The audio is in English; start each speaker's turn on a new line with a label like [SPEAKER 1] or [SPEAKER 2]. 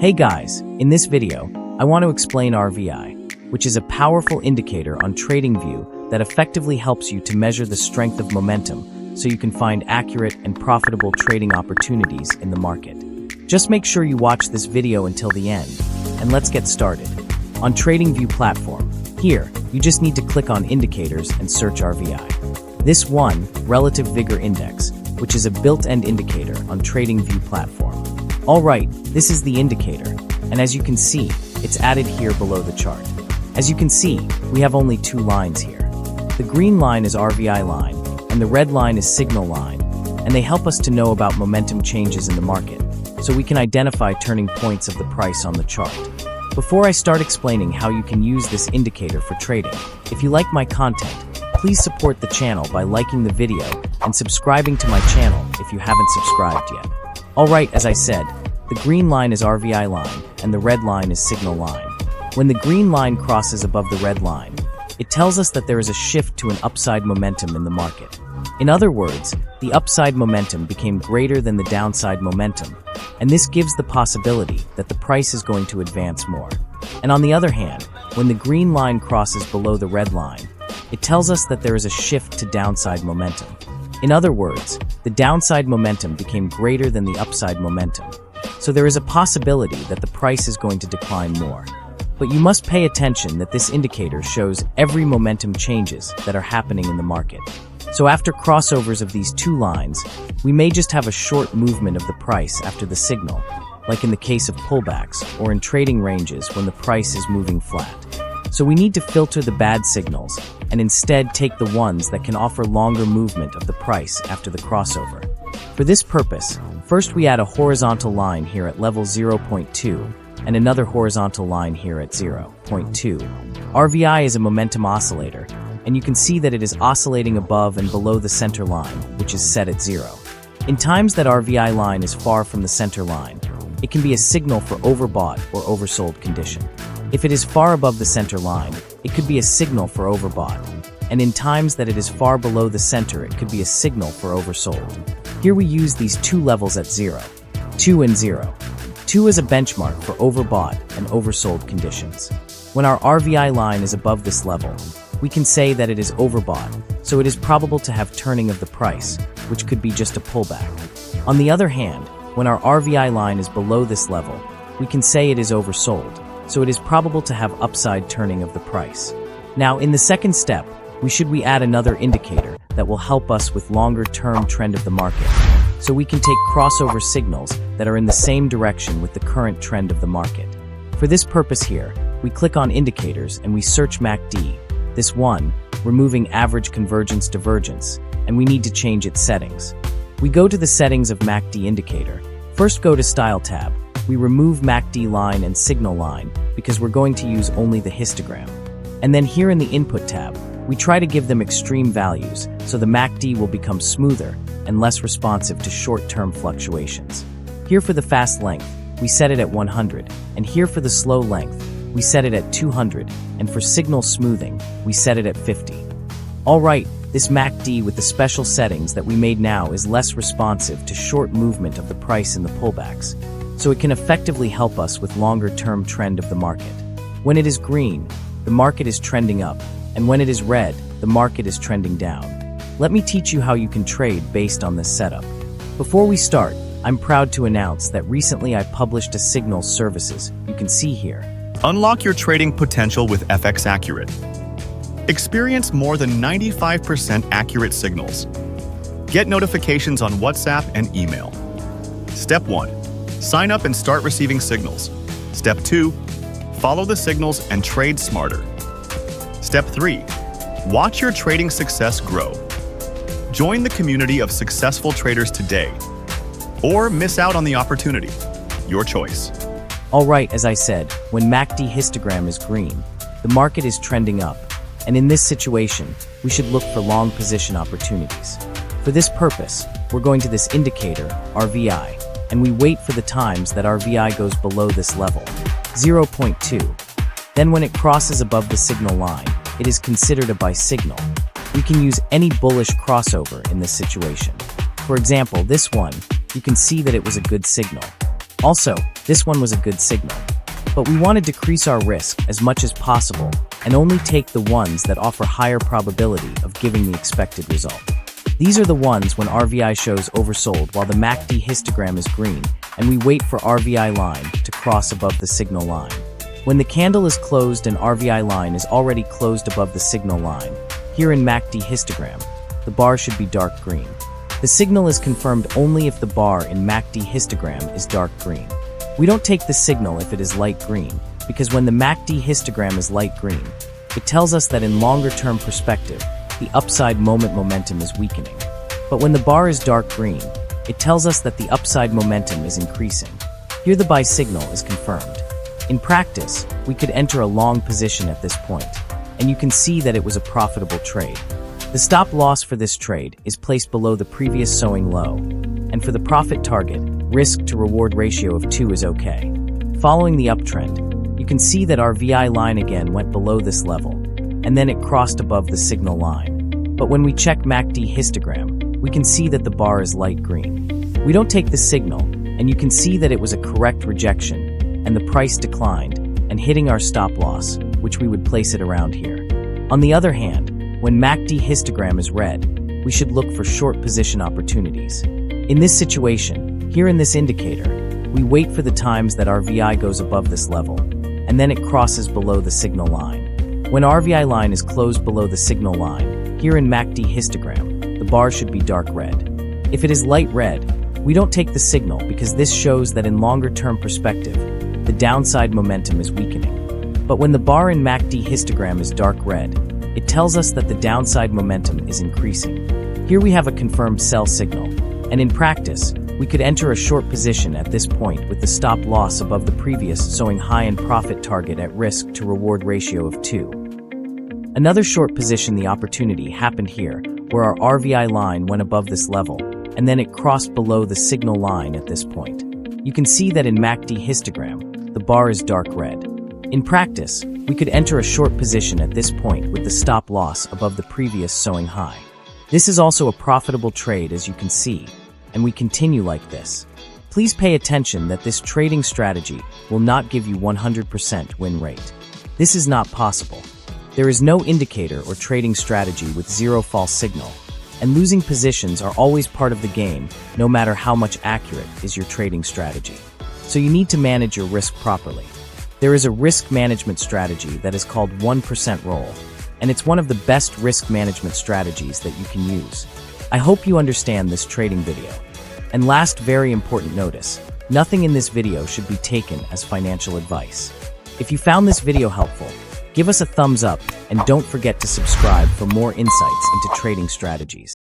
[SPEAKER 1] Hey guys, in this video, I want to explain RVI, which is a powerful indicator on TradingView that effectively helps you to measure the strength of momentum so you can find accurate and profitable trading opportunities in the market. Just make sure you watch this video until the end, and let's get started. On TradingView platform, here, you just need to click on Indicators and search RVI. This one, Relative Vigor Index, which is a built-in indicator on TradingView platform. Alright, this is the indicator, and as you can see, it's added here below the chart. As you can see, we have only two lines here. The green line is RVI line, and the red line is signal line, and they help us to know about momentum changes in the market, so we can identify turning points of the price on the chart. Before I start explaining how you can use this indicator for trading, if you like my content, please support the channel by liking the video and subscribing to my channel if you haven't subscribed yet. Alright, as I said, the green line is RVI line and the red line is signal line. When the green line crosses above the red line, it tells us that there is a shift to an upside momentum in the market. In other words, the upside momentum became greater than the downside momentum, and this gives the possibility that the price is going to advance more. And on the other hand, when the green line crosses below the red line, it tells us that there is a shift to downside momentum. In other words, the downside momentum became greater than the upside momentum. So there is a possibility that the price is going to decline more. But you must pay attention that this indicator shows every momentum changes that are happening in the market. So after crossovers of these two lines, we may just have a short movement of the price after the signal, like in the case of pullbacks or in trading ranges when the price is moving flat. So we need to filter the bad signals and instead take the ones that can offer longer movement of the price after the crossover. For this purpose, first we add a horizontal line here at level 0.2 and another horizontal line here at 0.2. RVI is a momentum oscillator, and you can see that it is oscillating above and below the center line, which is set at 0. In times that RVI line is far from the center line, it can be a signal for overbought or oversold condition. If it is far above the center line, it could be a signal for overbought, and in times that it is far below the center, it could be a signal for oversold. Here we use these two levels at 0, 2 and 0. 2 is a benchmark for overbought and oversold conditions. When our RVI line is above this level, we can say that it is overbought, so it is probable to have turning of the price, which could be just a pullback. On the other hand, when our RVI line is below this level, we can say it is oversold, so it is probable to have upside turning of the price. Now, in the second step, we add another indicator that will help us with longer-term trend of the market, so we can take crossover signals that are in the same direction with the current trend of the market. For this purpose here, we click on Indicators and we search MACD, this one, removing Average Convergence Divergence, and we need to change its settings. We go to the settings of MACD indicator. First go to Style tab. We remove MACD line and signal line because we're going to use only the histogram. And then here in the Input tab, we try to give them extreme values so the MACD will become smoother and less responsive to short-term fluctuations. Here for the fast length, we set it at 100, and here for the slow length, we set it at 200, and for signal smoothing, we set it at 50. Alright, this MACD with the special settings that we made now is less responsive to short movement of the price in the pullbacks, so it can effectively help us with longer-term trend of the market. When it is green, the market is trending up, and when it is red, the market is trending down. Let me teach you how you can trade based on this setup. Before we start, I'm proud to announce that recently I published a signals services you can see here.
[SPEAKER 2] Unlock your trading potential with FX Accurate. Experience more than 95% accurate signals. Get notifications on WhatsApp and email. Step 1. Sign up and start receiving signals. Step 2. Follow the signals and trade smarter. Step 3. Watch your trading success grow. Join the community of successful traders today, or miss out on the opportunity. Your choice.
[SPEAKER 1] Alright, as I said, when MACD histogram is green, the market is trending up, and in this situation, we should look for long position opportunities. For this purpose, we're going to this indicator, RVI, and we wait for the times that RVI goes below this level, 0.2. Then when it crosses above the signal line, it is considered a buy signal. We can use any bullish crossover in this situation. For example, this one, you can see that it was a good signal. Also, this one was a good signal. But we want to decrease our risk as much as possible and only take the ones that offer higher probability of giving the expected result. These are the ones when RVI shows oversold while the MACD histogram is green and we wait for RVI line to cross above the signal line. When the candle is closed and RVI line is already closed above the signal line, here in MACD histogram, the bar should be dark green. The signal is confirmed only if the bar in MACD histogram is dark green. We don't take the signal if it is light green, because when the MACD histogram is light green, it tells us that in longer-term perspective, the upside momentum is weakening. But when the bar is dark green, it tells us that the upside momentum is increasing. Here the buy signal is confirmed. In practice, we could enter a long position at this point, and you can see that it was a profitable trade. The stop loss for this trade is placed below the previous sewing low, and for the profit target, risk to reward ratio of 2 is okay. Following the uptrend, you can see that our VI line again went below this level, and then it crossed above the signal line. But when we check MACD histogram, we can see that the bar is light green. We don't take the signal, and you can see that it was a correct rejection, and the price declined, and hitting our stop loss, which we would place it around here. On the other hand, when MACD histogram is red, we should look for short position opportunities. In this situation, here in this indicator, we wait for the times that our VI goes above this level, and then it crosses below the signal line. When RVI line is closed below the signal line, here in MACD histogram, the bar should be dark red. If it is light red, we don't take the signal because this shows that in longer-term perspective, the downside momentum is weakening. But when the bar in MACD histogram is dark red, it tells us that the downside momentum is increasing. Here we have a confirmed sell signal, and in practice, we could enter a short position at this point with the stop loss above the previous sewing high and profit target at risk to reward ratio of 2. Another short position the opportunity happened here, where our RVI line went above this level, and then it crossed below the signal line at this point. You can see that in MACD histogram, the bar is dark red. In practice, we could enter a short position at this point with the stop loss above the previous sewing high. This is also a profitable trade as you can see, and we continue like this. Please pay attention that this trading strategy will not give you 100% win rate. This is not possible. There is no indicator or trading strategy with zero false signal, and losing positions are always part of the game, no matter how much accurate is your trading strategy. So you need to manage your risk properly. There is a risk management strategy that is called 1% roll, and it's one of the best risk management strategies that you can use. I hope you understand this trading video. And last very important notice, nothing in this video should be taken as financial advice. If you found this video helpful, give us a thumbs up and don't forget to subscribe for more insights into trading strategies.